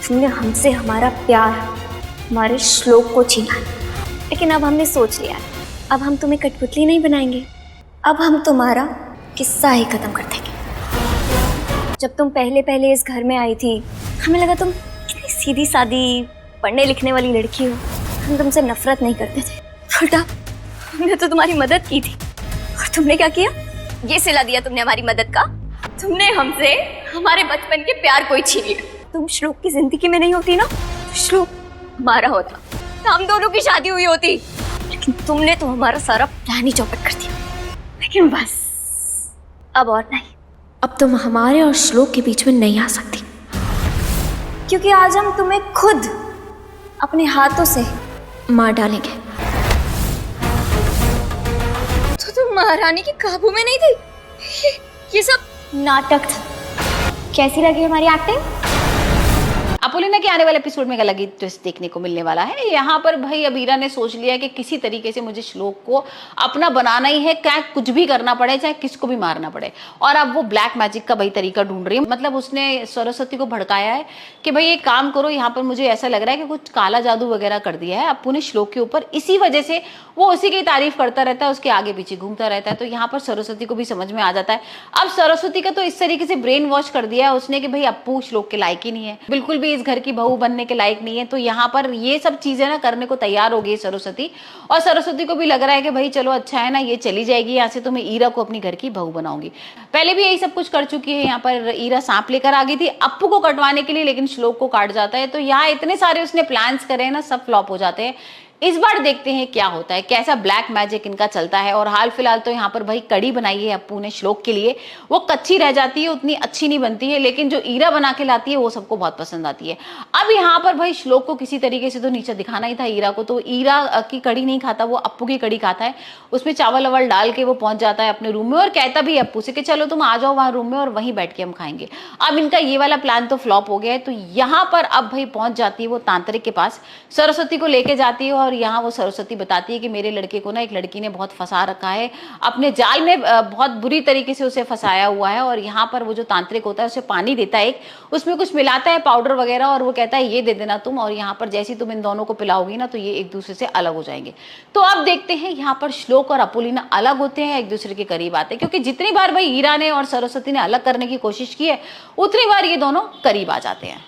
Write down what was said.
तुमने हमसे हमारा प्यार, हमारे श्लोक को छीना है। लेकिन अब हमने सोच लिया है, अब हम तुम्हें कठपुतली नहीं बनाएंगे, अब हम तुम्हारा किस्सा ही खत्म कर देंगे। जब तुम पहले पहले इस घर में आई थी, हमें लगा तुम कितनी सीधी सादी पढ़ने लिखने वाली लड़की हो। हम तुमसे नफरत नहीं करते थे, उल्टा हमने तो तुम्हारी मदद की थी। और तुमने क्या किया? ये सिला दिया तुमने हमारी मदद का। तुमने हमसे हमारे बचपन के प्यार को ही छीन लिया। तुम श्लोक की जिंदगी में नहीं होती ना, तो श्लोक हमारा होता, तो हम दोनों की शादी हुई होती। लेकिन तुमने तो हमारा सारा प्लान ही चौपट कर दिया। लेकिन बस अब और नहीं, अब तुम हमारे और श्लोक के बीच में नहीं आ सकती, क्योंकि आज हम तुम्हें खुद अपने हाथों से मार डालेंगे। तो तुम महारानी के काबू में नहीं थी, ये सब नाटक था। कैसी लगी हमारी एक्टिंग? अपोलिना के आने वाले एपिसोड में एक अलग ही ट्विस्ट देखने को मिलने वाला है। यहाँ पर भाई अब ईरा ने सोच लिया कि किसी तरीके से मुझे श्लोक को अपना बनाना ही है, चाहे कुछ भी करना पड़े, चाहे किसको भी मारना पड़े। और अब वो ब्लैक मैजिक का भाई तरीका ढूंढ रही है। मतलब उसने सरस्वती को भड़काया है कि भाई एक काम करो, यहाँ पर मुझे ऐसा लग रहा है कि कुछ काला जादू वगैरह कर दिया है अप्पू ने श्लोक के ऊपर। इसी वजह से वो उसी की तारीफ करता रहता है, उसके आगे पीछे घूमता रहता है। तो यहाँ पर सरस्वती को भी समझ में आ जाता है। अब सरस्वती का तो इस तरीके से ब्रेन वॉश कर दिया है उसने कि भाई अप्पू श्लोक के लायक ही नहीं है, बिल्कुल भी इस घर की बहू बनने के लायक नहीं है। तो यहाँ पर ये सब चीजें ना करने को तैयार हो गई सरस्वती। और सरस्वती को भी लग रहा है कि भाई चलो अच्छा है ना, ये चली जाएगी यहाँ से, तो मैं ईरा को अपनी घर की बहू बनाऊंगी। पहले भी यही सब कुछ कर चुकी है। यहाँ पर ईरा सांप लेकर आ गई थी अप्पू को कटवाने के लिए, लेकिन श्लोक को काट जाता है। तो यहाँ इतने सारे उसने प्लान्स करे हैं ना, सब फ्लॉप हो जाते हैं। इस बार देखते हैं क्या होता है, कैसा ब्लैक मैजिक इनका चलता है। और हाल फिलहाल तो यहाँ पर भाई कड़ी बनाई है अप्पू ने श्लोक के लिए, वो कच्ची रह जाती है, उतनी अच्छी नहीं बनती है, लेकिन जो ईरा बना के लाती है वो सबको बहुत पसंद आती है। अब यहाँ पर भाई श्लोक को किसी तरीके से तो नीचे दिखाना ही था ईरा को, तो ईरा की कड़ी नहीं खाता, वो अप्पू की कड़ी खाता है। उसमें चावल वावल डाल के वो पहुंच जाता है अपने रूम में और कहता भी अप्पू से कि चलो तुम आ जाओ वहां रूम में और वहीं बैठ के हम खाएंगे। अब इनका ये वाला प्लान तो फ्लॉप हो गया है। तो यहाँ पर अब भाई पहुंच जाती है वो तांत्रिक के पास, सरस्वती को लेके जाती है। और यहाँ वो सरस्वती बताती है कि मेरे लड़के को ना एक लड़की ने बहुत फंसा रखा है, अपने जाल में बहुत बुरी तरीके से उसे फंसाया हुआ है। और यहाँ पर वो जो तांत्रिक होता है उसे पानी देता है, उसमें कुछ मिलाता है पाउडर वगैरह, और वो कहता है ये दे देना तुम, और यहाँ पर जैसे तुम इन दोनों को पिलाओगी ना तो ये एक दूसरे से अलग हो जाएंगे। तो अब देखते हैं यहाँ पर श्लोक और अपोलिना अलग होते हैं, एक दूसरे के करीब आते हैं। क्योंकि जितनी बार भाई ईरा ने और सरस्वती ने अलग करने की कोशिश की है, उतनी बार ये दोनों करीब आ जाते हैं।